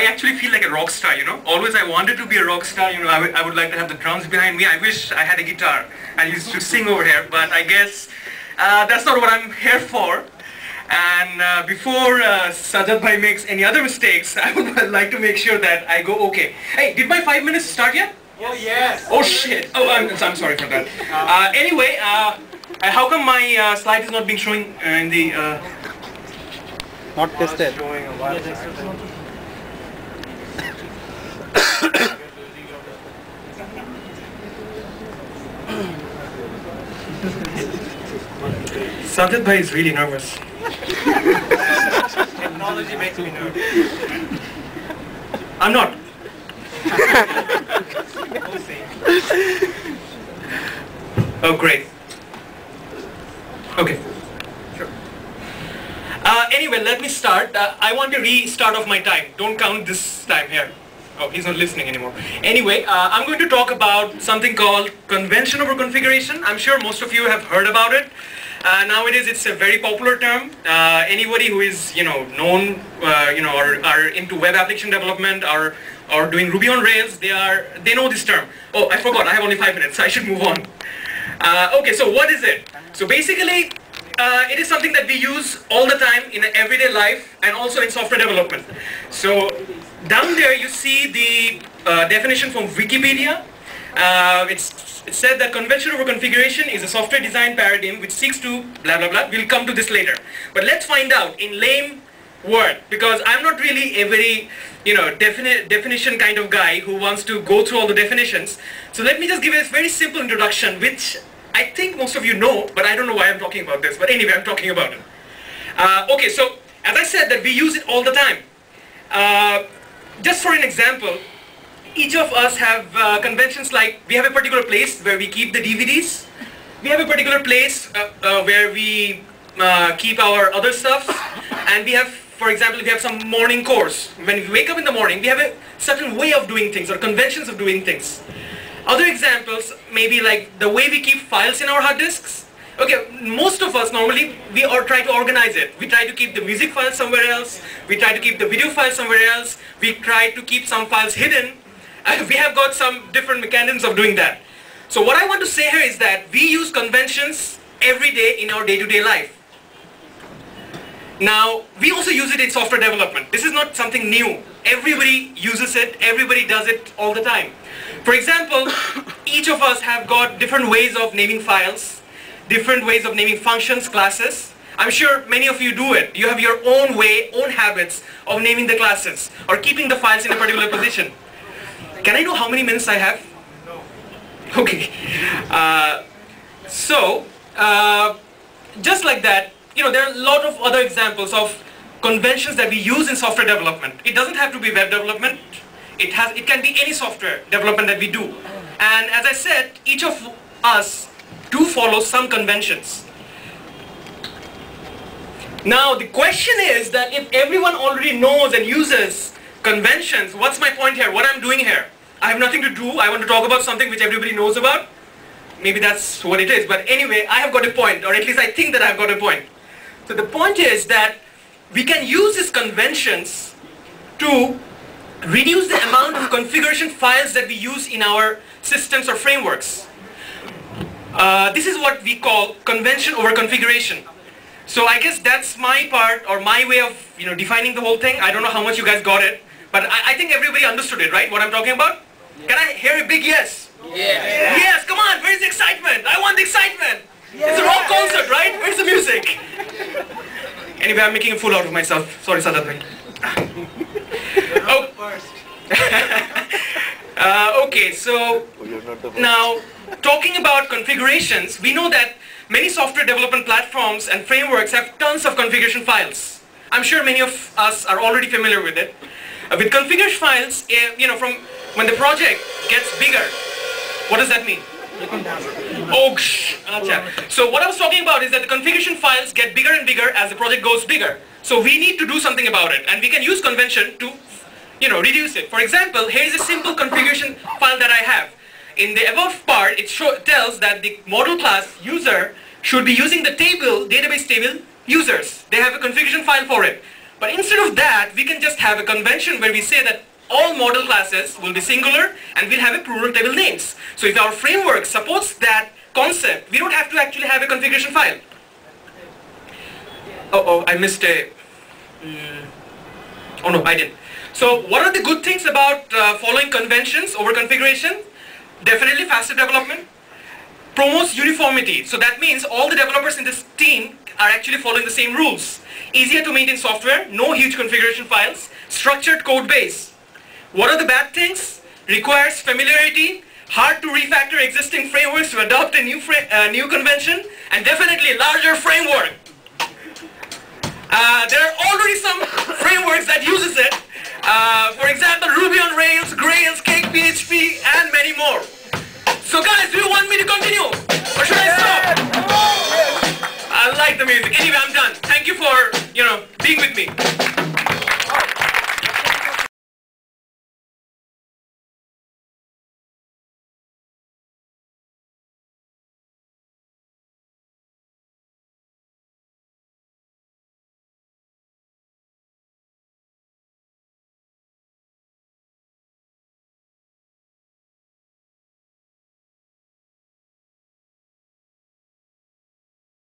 I actually feel like a rock star, you know. Always I wanted to be a rock star, you know. I would like to have the drums behind me. I wish I had a guitar. I used to sing over here, but I guess that's not what I'm here for. And before Sajad bhai makes any other mistakes, I would like to make sure that I go okay. Hey, did my 5 minutes start yet? Oh yes. Oh shit. Oh, I'm sorry for that. Anyway, how come my slide is not being showing in the... Not tested. Sajad bhai is really nervous. Technology makes me nervous. I'm not. Oh, great. Okay. Sure. Anyway, let me start. I want to restart off my time. Don't count this time here. Oh, he's not listening anymore. Anyway, I'm going to talk about something called convention over configuration. I'm sure most of you have heard about it. Nowadays, it's a very popular term. Anybody who is, known, or are into web application development or doing Ruby on Rails, they know this term. Oh, I forgot. I have only 5 minutes. So I should move on. Okay, so what is it? So basically, it is something that we use all the time in everyday life and also in software development. So down there, you see the definition from Wikipedia. It said that convention over configuration is a software design paradigm which seeks to blah blah blah. We'll come to this later. But let's find out in lame word, because I'm not really a very definition kind of guy who wants to go through all the definitions. So let me just give a very simple introduction, which I think most of you know, but I don't know why I'm talking about this. But anyway, I'm talking about it. Okay, so as I said that we use it all the time. Just for an example, each of us have conventions like we have a particular place where we keep the DVDs. We have a particular place where we keep our other stuff. And we have, for example, we have some morning course. When we wake up in the morning, we have a certain way of doing things or conventions of doing things. Other examples may be like the way we keep files in our hard disks. Okay, most of us normally, we try to organize it. We try to keep the music files somewhere else. We try to keep the video files somewhere else. We try to keep some files hidden. We have got some different mechanisms of doing that. So what I want to say here is that we use conventions every day in our day-to-day life. Now, we also use it in software development. This is not something new. Everybody uses it. Everybody does it all the time. For example, each of us have got different ways of naming files, different ways of naming functions, classes. I'm sure many of you do it. You have your own way, own habits of naming the classes or keeping the files in a particular position. Can I know how many minutes I have? No. Okay. Just like that, there are a lot of other examples of conventions that we use in software development. It doesn't have to be web development. It can be any software development that we do. And as I said, each of us do follow some conventions. Now, the question is that if everyone already knows and uses conventions, what's my point here? What I'm doing here? I have nothing to do. I want to talk about something which everybody knows about. Maybe that's what it is. But anyway, I have got a point, or at least I think that I've got a point. So the point is that we can use these conventions to reduce the amount of configuration files that we use in our systems or frameworks. This is what we call convention over configuration. So I guess that's my part or my way of defining the whole thing. I don't know how much you guys got it, but I think everybody understood it, right? What I'm talking about? Yeah. Can I hear a big yes? Yeah. Yes, come on, where's the excitement? I want the excitement. Yeah. It's a rock concert, right? Where's the music? Anyway, I'm making a fool out of myself. Sorry, Sajad bhai. Okay, so now talking about configurations, we know that many software development platforms and frameworks have tons of configuration files. I'm sure many of us are already familiar with it. With configuration files, from when the project gets bigger, what does that mean? Oh, so what I was talking about is that the configuration files get bigger and bigger as the project goes bigger. So we need to do something about it, and we can use convention to, reduce it. For example, here is a simple configuration file that I have. In the above part, it tells that the model class user should be using the database table users. They have a configuration file for it. But instead of that, we can just have a convention where we say that all model classes will be singular and we'll have a plural table names. So if our framework supports that concept, we don't have to actually have a configuration file. Oh, I missed a... Oh no, I didn't. So what are the good things about following conventions over configuration? Definitely faster development. Promotes uniformity. So that means all the developers in this team are actually following the same rules. Easier to maintain software, no huge configuration files, structured code base. What are the bad things? Requires familiarity, hard to refactor existing frameworks to adopt a new convention, and definitely larger framework. There are already some frameworks that uses it. For example, Ruby on Rails, Grails, Cake PHP, and many more. So guys, do you want me to continue? Or should I stop? I like the music. Anyway, I'm done. Thank you for, being with me.